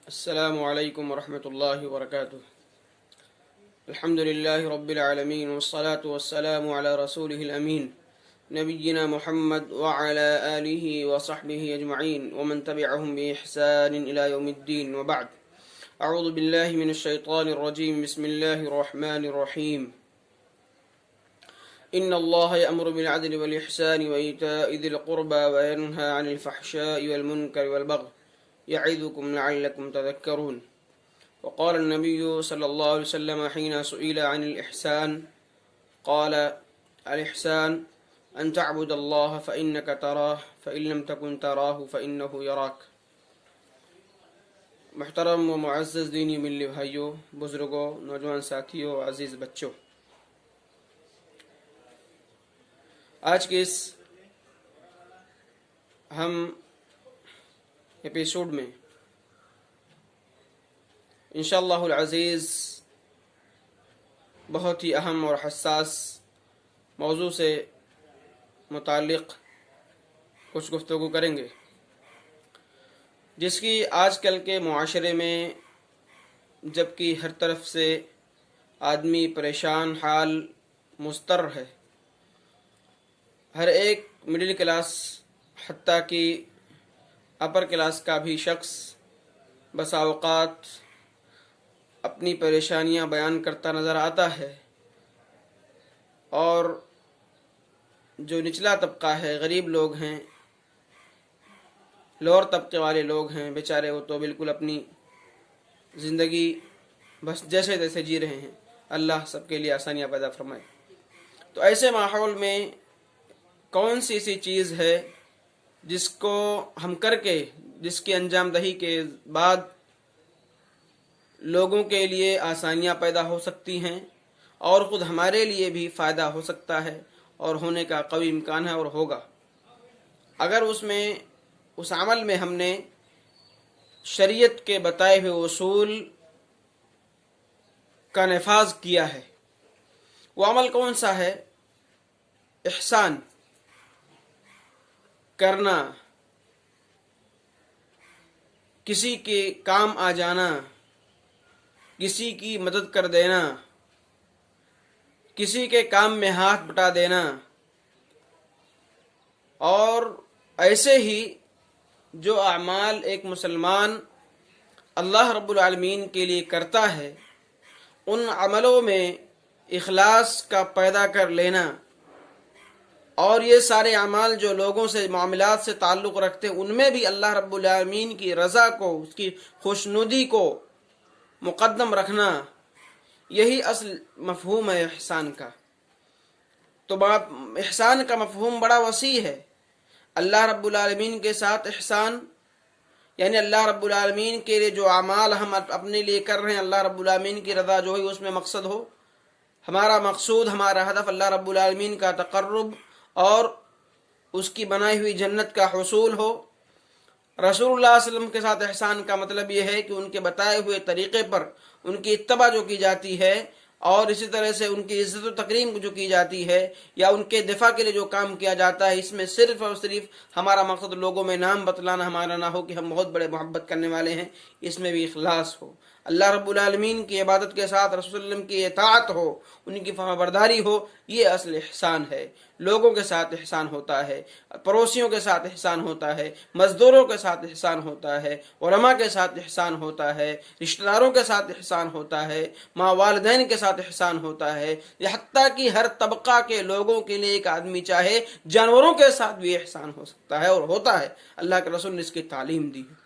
السلام عليكم ورحمة الله وبركاته. الحمد لله رب العالمين، والصلاة والسلام على رسوله الأمين نبينا محمد وعلى آله وصحبه أجمعين ومن تبعهم بإحسان إلى يوم الدين، وبعد. أعوذ بالله من الشيطان الرجيم. بسم الله الرحمن الرحيم. إن الله يأمر بالعدل والإحسان وإيتاء ذي القربى وينهى عن الفحشاء والمنكر والبغي يعظكم لعلكم تذكرون. وقال النبي صلى الله عليه وسلم حين سئل عن الإحسان قال: الإحسان أن تعبد الله فإنك تراه فإن لم تكن تراه فإنه يراك. محترم و معزز دینی ملی بھائیوں، بزرگوں، نوجوان ساتھیوں، عزیز بچوں، آج کے اس ہم ایپیسوڈ میں انشاءاللہ العزیز بہت ہی اہم اور حساس موضوع سے متعلق کچھ گفتگو کریں گے، جس کی آج کل کے معاشرے میں جبکہ ہر طرف سے آدمی پریشان حال مضطر ہے، ہر ایک مڈل کلاس حتیٰ کہ اپر کلاس کا بھی شخص بسا اوقات اپنی پریشانیاں بیان کرتا نظر آتا ہے، اور جو نچلا طبقہ ہے، غریب لوگ ہیں، لوور طبقے والے لوگ ہیں، بیچارے وہ تو بالکل اپنی زندگی بس جیسے تیسے جی رہے ہیں۔ اللہ سب کے لیے آسانیاں پیدا فرمائے۔ تو ایسے ماحول میں کون سی ایسی چیز ہے جس کو ہم کر کے، جس کی انجام دہی کے بعد لوگوں کے لیے آسانیاں پیدا ہو سکتی ہیں اور خود ہمارے لیے بھی فائدہ ہو سکتا ہے اور ہونے کا قوی امکان ہے اور ہوگا، اگر اس عمل میں ہم نے شریعت کے بتائے ہوئے اصول کا نفاذ کیا ہے۔ وہ عمل کون سا ہے؟ احسان کرنا، کسی کے کام آ جانا، کسی کی مدد کر دینا، کسی کے کام میں ہاتھ بٹا دینا، اور ایسے ہی جو اعمال ایک مسلمان اللہ رب العالمین کے لیے کرتا ہے، ان عملوں میں اخلاص کا پیدا کر لینا، اور یہ سارے اعمال جو لوگوں سے معاملات سے تعلق رکھتے ہیں ان میں بھی اللہ رب العالمین کی رضا کو، اس کی خوشنودی کو مقدم رکھنا، یہی اصل مفہوم ہے احسان کا۔ تو احسان کا مفہوم بڑا وسیع ہے۔ اللہ رب العالمین کے ساتھ احسان یعنی اللہ رب العالمین کے لیے جو اعمال ہم اپنے لیے کر رہے ہیں، اللہ رب العالمین کی رضا جو ہے اس میں مقصد ہو، ہمارا مقصود، ہمارا ہدف اللہ رب العالمین کا تقرب اور اس کی بنائی ہوئی جنت کا حصول ہو۔ رسول اللہ صلی اللہ علیہ وسلم کے ساتھ احسان کا مطلب یہ ہے کہ ان کے بتائے ہوئے طریقے پر ان کی اتباع جو کی جاتی ہے، اور اسی طرح سے ان کی عزت و تکریم جو کی جاتی ہے یا ان کے دفاع کے لیے جو کام کیا جاتا ہے، اس میں صرف اور صرف ہمارا مقصد لوگوں میں نام بتلانا ہمارا نہ ہو کہ ہم بہت بڑے محبت کرنے والے ہیں، اس میں بھی اخلاص ہو، اللہ رب العالمین کی عبادت کے ساتھ رسول اللہ علیہ وسلم کی اطاعت ہو، ان کی فرمانبرداری ہو۔ یہ اصل احسان ہے۔ لوگوں کے ساتھ احسان ہوتا ہے، پڑوسیوں کے ساتھ احسان ہوتا ہے، مزدوروں کے ساتھ احسان ہوتا ہے، علماء کے ساتھ احسان ہوتا ہے، رشتہ داروں کے ساتھ احسان ہوتا ہے، ماں والدین کے ساتھ احسان ہوتا ہے، حتیٰ کہ ہر طبقہ کے لوگوں کے لیے ایک آدمی چاہے جانوروں کے ساتھ بھی احسان ہو سکتا ہے اور ہوتا ہے۔ اللہ کے رسول نے اس کی تعلیم دی ہے۔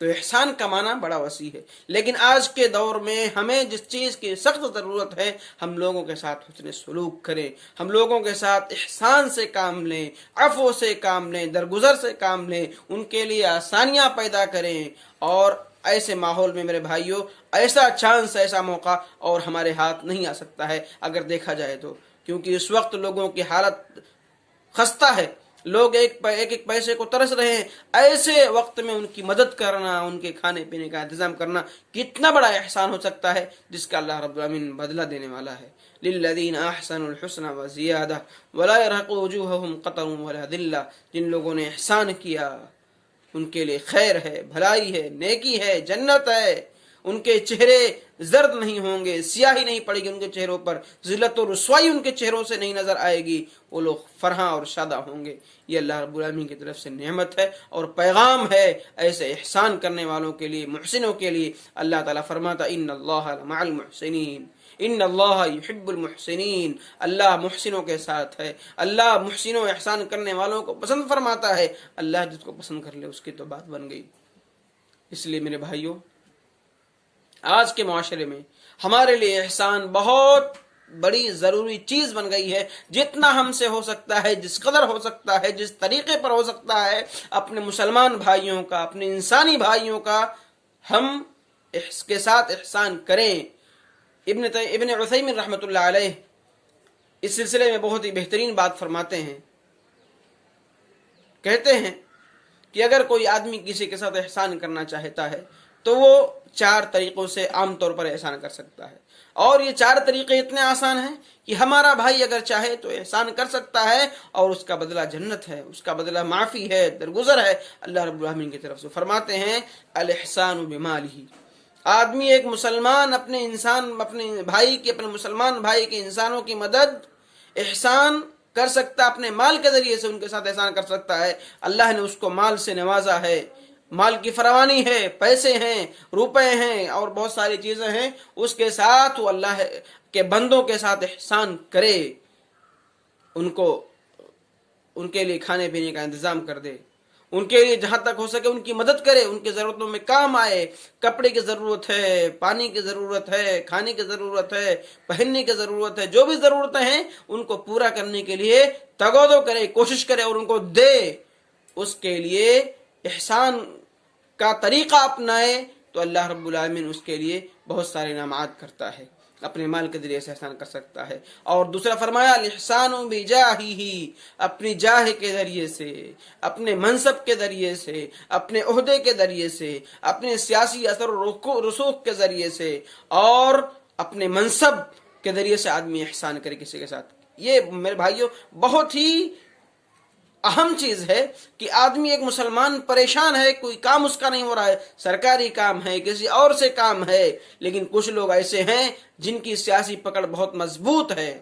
تو احسان کا معنی بڑا وسیع ہے، لیکن آج کے دور میں ہمیں جس چیز کی سخت ضرورت ہے، ہم لوگوں کے ساتھ حسن سلوک کریں، ہم لوگوں کے ساتھ احسان سے کام لیں، عفو سے کام لیں، درگزر سے کام لیں، ان کے لیے آسانیاں پیدا کریں، اور ایسے ماحول میں میرے بھائیوں ایسا چانس، ایسا موقع اور ہمارے ہاتھ نہیں آ سکتا ہے اگر دیکھا جائے تو، کیونکہ اس وقت لوگوں کی حالت خستہ ہے، لوگ ایک ایک پیسے کو ترس رہے ہیں۔ ایسے وقت میں ان کی مدد کرنا، ان کے کھانے پینے کا انتظام کرنا کتنا بڑا احسان ہو سکتا ہے، جس کا اللہ رب العالمین بدلہ دینے والا ہے۔ للذین احسنوا الحسنى وزیادہ ولا يرهق وجوههم قتر ولا ذلہ، جن لوگوں نے احسان کیا ان کے لیے خیر ہے، بھلائی ہے، نیکی ہے، جنت ہے. ان کے چہرے زرد نہیں ہوں گے، سیاہی نہیں پڑے گی ان کے چہروں پر، ذلت و رسوائی ان کے چہروں سے نہیں نظر آئے گی. وہ لوگ فرحاں اور شادہ ہوں گے. یہ اللہ رب العالمین کی طرف سے نعمت ہے اور پیغام ہے ایسے احسان کرنے والوں کے لیے، محسنوں کے لیے. اللہ تعالیٰ فرماتا ان اللہ مع المحسنین، ان اللہ یحب المحسنین. اللہ محسنوں کے ساتھ ہے، اللہ محسنوں احسان کرنے والوں کو پسند فرماتا ہے. اللہ جس کو پسند کر لے اس کی تو بات بن گئی. اس لیے میرے بھائیوں، آج کے معاشرے میں ہمارے لیے احسان بہت بڑی ضروری چیز بن گئی ہے. جتنا ہم سے ہو سکتا ہے، جس قدر ہو سکتا ہے، جس طریقے پر ہو سکتا ہے، اپنے مسلمان بھائیوں کا، اپنے انسانی بھائیوں کا ہم اس کے ساتھ احسان کریں. ابن عثیمین رحمۃ اللہ علیہ اس سلسلے میں بہت ہی بہترین بات فرماتے ہیں. کہتے ہیں کہ اگر کوئی آدمی کسی کے ساتھ احسان کرنا چاہتا ہے تو وہ 4 طریقوں سے عام طور پر احسان کر سکتا ہے. اور یہ 4 طریقے اتنے آسان ہیں کہ ہمارا بھائی اگر چاہے تو احسان کر سکتا ہے اور اس کا بدلہ جنت ہے، اس کا بدلہ معافی ہے، درگزر ہے. اللہ رب العالمین کی طرف سے فرماتے ہیں الاحسان بمالہ. آدمی ایک مسلمان اپنے مسلمان بھائی کے انسانوں کی مدد، احسان کر سکتا، اپنے مال کے ذریعے سے ان کے ساتھ احسان کر سکتا ہے. اللہ نے اس کو مال سے نوازا ہے، مال کی فراوانی ہے، پیسے ہیں، روپے ہیں اور بہت ساری چیزیں ہیں. اس کے ساتھ وہ اللہ کے بندوں کے ساتھ احسان کرے، ان کے لیے کھانے پینے کا انتظام کر دے، ان کے لیے جہاں تک ہو سکے ان کی مدد کرے، ان کی ضرورتوں میں کام آئے. کپڑے کی ضرورت ہے، پانی کی ضرورت ہے، کھانے کی ضرورت ہے، پہننے کی ضرورت ہے، جو بھی ضرورتیں ہیں ان کو پورا کرنے کے لیے تگودو کرے، کوشش کرے اور ان کو دے. اس کے لیے احسان کا طریقہ اپنائے تو اللہ رب العالمین اس کے لیے بہت سارے انعامات کرتا ہے. اپنے مال کے ذریعے سے احسان کر سکتا ہے. اور دوسرا فرمایا الاحسان بجاہہ، اپنی جاہ کے ذریعے سے، اپنے منصب کے ذریعے سے، اپنے عہدے کے ذریعے سے، اپنے سیاسی اثر و رسوخ کے ذریعے سے اور اپنے منصب کے ذریعے سے آدمی احسان کرے کسی کے ساتھ. یہ میرے بھائیوں بہت ہی اہم چیز ہے کہ آدمی ایک مسلمان پریشان ہے، کوئی کام اس کا نہیں ہو رہا ہے، سرکاری کام ہے، کسی اور سے کام ہے، لیکن کچھ لوگ ایسے ہیں جن کی سیاسی پکڑ بہت مضبوط ہے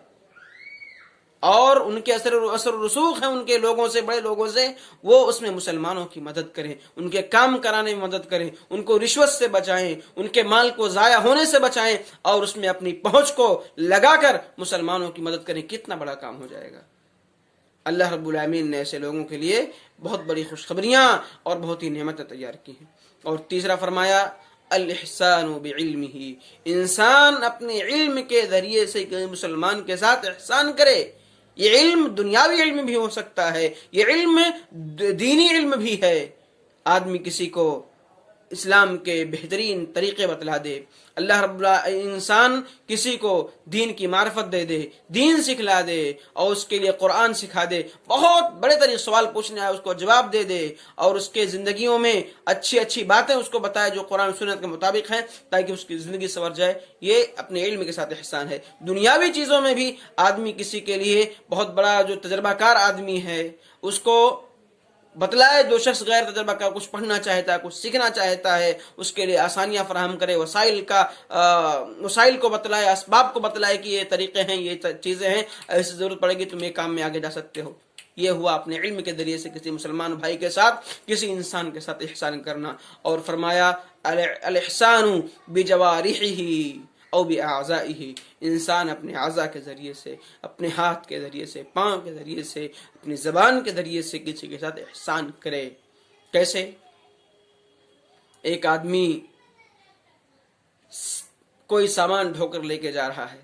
اور ان کے اثر و رسوخ ہیں ان کے لوگوں سے، بڑے لوگوں سے. وہ اس میں مسلمانوں کی مدد کریں، ان کے کام کرانے میں مدد کریں، ان کو رشوت سے بچائیں، ان کے مال کو ضائع ہونے سے بچائیں اور اس میں اپنی پہنچ کو لگا کر مسلمانوں کی مدد کریں. کتنا بڑا کام ہو جائے گا. اللہ رب العالمین نے ایسے لوگوں کے لیے بہت بڑی خوشخبریاں اور بہت ہی نعمتیں تیار کی ہیں. اور تیسرا فرمایا الاحسان بعلمہ، انسان اپنے علم کے ذریعے سے مسلمان کے ساتھ احسان کرے. یہ علم دنیاوی علم بھی ہو سکتا ہے، یہ علم دینی علم بھی ہے. آدمی کسی کو اسلام کے بہترین طریقے بتلا دے، اللہ رب انسان کسی کو دین کی معرفت دے دے، دین سکھلا دے اور اس کے لیے قرآن سکھا دے، بہت بڑے طریقے سوال پوچھنے آئے اس کو جواب دے دے اور اس کے زندگیوں میں اچھی اچھی باتیں اس کو بتائے جو قرآن سنت کے مطابق ہیں تاکہ اس کی زندگی سنور جائے. یہ اپنے علم کے ساتھ احسان ہے. دنیاوی چیزوں میں بھی آدمی کسی کے لیے بہت بڑا جو تجربہ کار آدمی ہے اس کو بتلائے. جو شخص غیر تجربہ کا کچھ پڑھنا چاہتا ہے، کچھ سیکھنا چاہتا ہے، اس کے لیے آسانیاں فراہم کرے، وسائل کو بتلائے، اسباب کو بتلائے کہ یہ طریقے ہیں، یہ چیزیں ہیں، ایسی ضرورت پڑے گی تم یہ کام میں آگے جا سکتے ہو. یہ ہوا اپنے علم کے ذریعے سے کسی مسلمان بھائی کے ساتھ، کسی انسان کے ساتھ احسان کرنا. اور فرمایا الاحسان بجوارحہ او باعضائہ، انسان اپنے اعضاء کے ذریعے سے، اپنے ہاتھ کے ذریعے سے، پاؤں کے ذریعے سے، اپنی زبان کے ذریعے سے کسی کے ساتھ احسان کرے. کیسے؟ ایک آدمی کوئی سامان ڈھو کر لے کے جا رہا ہے،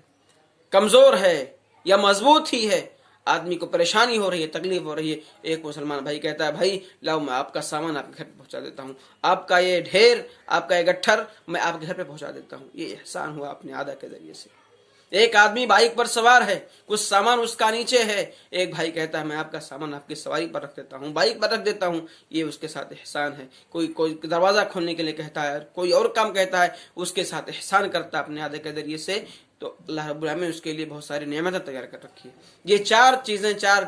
کمزور ہے یا مضبوط ہی ہے، آدمی کو پریشانی ہو رہی ہے، تکلیف ہو رہی ہے. ایک مسلمان بھائی کہتا ہے بھائی لاؤ میں آپ کا سامان آپ کے گھر پہ پہنچا دیتا ہوں، آپ کا یہ ڈھیر، آپ کا یہ گٹھر میں آپ کے گھر پہ پہنچا دیتا ہوں. یہ احسان ہوا اپنے اعضاء کے ذریعے سے. ایک آدمی بائک پر سوار ہے، کچھ سامان اس کا نیچے ہے، ایک بھائی کہتا ہے میں آپ کا سامان آپ کی سواری پر رکھ دیتا ہوں، بائک پر رکھ دیتا ہوں. یہ اس کے ساتھ احسان ہے. کوئی دروازہ کھولنے کے لیے کہتا ہے، کوئی اور کام کہتا ہے، اس کے ساتھ احسان کرتا ہے اپنے اعضاء کے ذریعے سے. تو اللہ رب العالمین اس کے لیے بہت ساری نعمتیں تیار کر رکھی ہے. یہ چار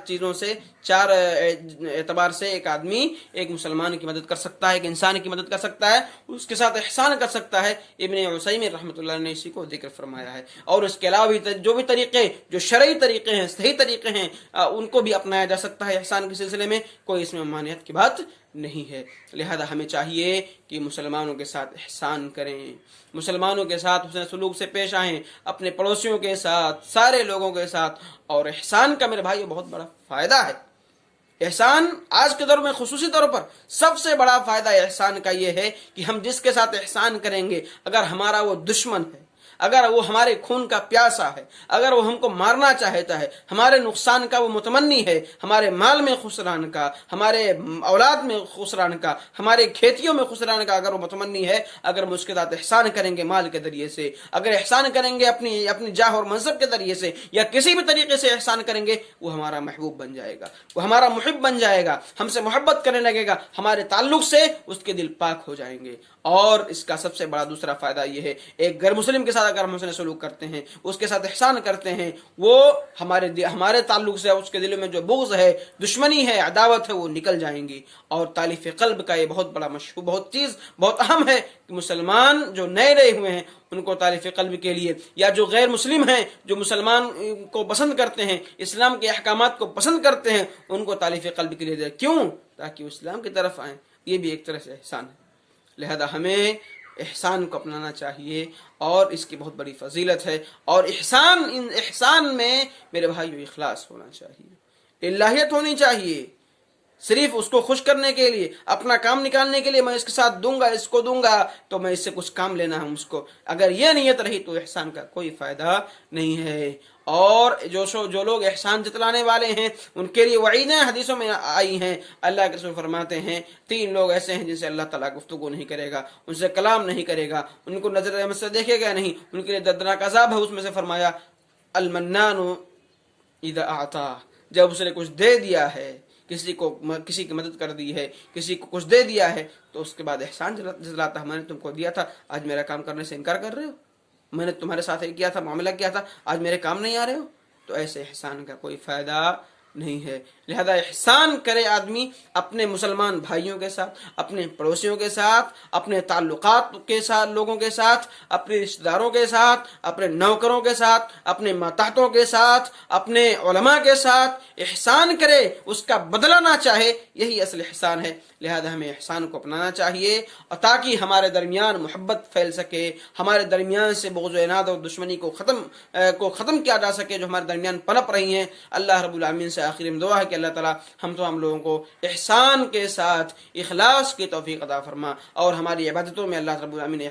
چیزوں سے، چار اعتبار سے ایک آدمی ایک مسلمان کی مدد کر سکتا ہے، ایک انسان کی مدد کر سکتا ہے، اس کے ساتھ احسان کر سکتا ہے. ابن عثیمین رحمۃ اللہ نے اسی کو ذکر فرمایا ہے. اور اس کے علاوہ بھی جو بھی طریقے، جو شرعی طریقے ہیں، صحیح طریقے ہیں، ان کو بھی اپنایا جا سکتا ہے احسان کے سلسلے میں. کوئی اس میں ممانعت کی بات نہیں ہے. لہذا ہمیں چاہیے کہ مسلمانوں کے ساتھ احسان کریں، مسلمانوں کے ساتھ حسن سلوک سے پیش آئیں، اپنے پڑوسیوں کے ساتھ، سارے لوگوں کے ساتھ. اور احسان کا میرے بھائی بہت بڑا فائدہ ہے. احسان آج کے دور میں خصوصی طور پر سب سے بڑا فائدہ احسان کا یہ ہے کہ ہم جس کے ساتھ احسان کریں گے، اگر ہمارا وہ دشمن ہے، اگر وہ ہمارے خون کا پیاسا ہے، اگر وہ ہم کو مارنا چاہتا ہے، ہمارے نقصان کا وہ متمنی ہے، ہمارے مال میں خسران کا، ہمارے اولاد میں خسران کا، ہمارے کھیتیوں میں خسران کا اگر وہ متمنی ہے، اگر ہم اس کے ساتھ احسان کریں گے مال کے ذریعے سے، اگر احسان کریں گے اپنی جاہ اور منصب کے ذریعے سے، یا کسی بھی طریقے سے احسان کریں گے، وہ ہمارا محبوب بن جائے گا، وہ ہمارا محب بن جائے گا، ہم سے محبت کرنے لگے گا، ہمارے تعلق سے اس کے دل پاک ہو جائیں گے. اور اس کا سب سے بڑا دوسرا فائدہ یہ ہے، ایک غیر مسلم کے ساتھ اگر ہم حسن سلوک کرتے ہیں، اس کے ساتھ احسان کرتے ہیں، وہ ہمارے تعلق سے اس کے دل میں جو بغض ہے، دشمنی ہے، عداوت ہے، وہ نکل جائیں گی. اور تالیف قلب کا یہ بہت بڑا بہت اہم ہے کہ مسلمان جو نئے ہوئے ہیں ان کو تالیف قلب کے لیے، یا جو غیر مسلم ہیں جو مسلمان کو پسند کرتے ہیں، اسلام کے احکامات کو پسند کرتے ہیں، ان کو تالیف قلب کے لیے دے. کیوں؟ تاکہ وہ اسلام کی طرف آئیں. یہ بھی ایک طرح سے احسان ہے. لہذا ہمیں احسان کو اپنانا چاہیے، اور اس کی بہت بڑی فضیلت ہے. اور احسان میں میرے بھائیو اخلاص ہونا چاہیے، الہیت ہونی چاہیے. صرف اس کو خوش کرنے کے لیے، اپنا کام نکالنے کے لیے، میں اس کے ساتھ دوں گا، اس کو دوں گا تو میں اس سے کچھ کام لینا ہے اس کو، اگر یہ نیت رہی تو احسان کا کوئی فائدہ نہیں ہے. اور جو لوگ احسان جتلانے والے ہیں ان کے لیے وعیدیں حدیثوں میں آئی ہیں. اللہ کے رسول فرماتے ہیں 3 لوگ ایسے ہیں جن سے اللہ تعالیٰ گفتگو نہیں کرے گا، ان سے کلام نہیں کرے گا، ان کو نظر رحمت سے دیکھے گا نہیں، ان کے لیے دردناک عذاب ہے. اس میں سے فرمایا المنان اذا اعطا، جب اس نے کچھ دے دیا ہے، کسی کی مدد کر دی ہے، کسی کو کچھ دے دیا ہے، تو اس کے بعد احسان جتلاتا ہے. میں نے تم کو دیا تھا، آج میرا کام کرنے سے انکار کر رہے ہو، میں نے تمہارے ساتھ یہ کیا تھا، معاملہ کیا تھا، آج میرے کام نہیں آ رہے ہو. تو ایسے احسان کا کوئی فائدہ نہیں ہے. لہذا احسان کرے آدمی اپنے مسلمان بھائیوں کے ساتھ، اپنے پڑوسیوں کے ساتھ، اپنے تعلقات کے ساتھ، لوگوں کے ساتھ، اپنے رشتہ داروں کے ساتھ، اپنے نوکروں کے ساتھ، اپنے ماتحتوں کے ساتھ، اپنے علماء کے ساتھ احسان کرے، اس کا بدلہ نہ چاہے. یہی اصل احسان ہے. لہذا ہمیں احسان کو اپنانا چاہیے، اور تاکہ ہمارے درمیان محبت پھیل سکے، ہمارے درمیان سے بغض و عناد اور دشمنی کو ختم کیا جا سکے جو ہمارے درمیان پنپ رہی ہیں. اللہ رب العالمین سے آخر میں دعا ہے کہ اللہ تعالی ہم تمام لوگوں کو احسان کے ساتھ اخلاص کی توفیق عطا فرما، اور ہماری عبادتوں میں اللہ رب العالمین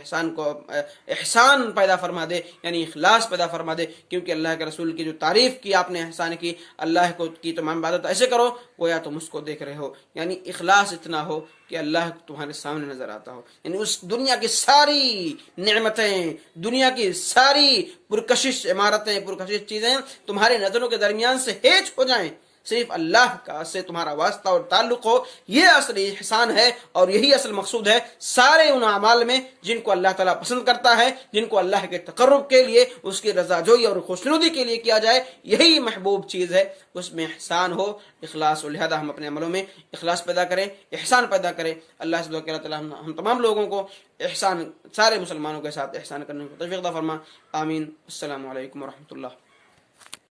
احسان پیدا فرما دے، یعنی اخلاص پیدا فرما دے. کیونکہ اللہ کے رسول کی جو تعریف کی آپ نے احسان کی، اللہ کی تمام عبادت ایسے کرو گویا تم اس کو دیکھ رہے ہو، یعنی اخلاص اتنا ہو کہ اللہ تمہارے سامنے نظر آتا ہو. یعنی اس دنیا کی ساری نعمتیں، دنیا کی ساری پرکشش عمارتیں، پرکشش چیزیں تمہارے نظروں کے درمیان سے ہیچ ہو جائیں، صرف اللہ کا سے تمہارا واسطہ اور تعلق ہو. یہ اصل احسان ہے، اور یہی اصل مقصود ہے سارے ان اعمال میں جن کو اللہ تعالیٰ پسند کرتا ہے، جن کو اللہ کے تقرب کے لیے، اس کی رضا جوئی اور خوشنودی کے لیے کیا جائے. یہی محبوب چیز ہے، اس میں احسان ہو، اخلاص. لہذا ہم اپنے عملوں میں اخلاص پیدا کریں، احسان پیدا کریں. اللہ سے دعا کہ اللہ تعالیٰ ہم تمام لوگوں کو احسان، سارے مسلمانوں کے ساتھ احسان کرنے کو توفیق عطا فرما. آمین. السلام علیکم ورحمۃ اللہ.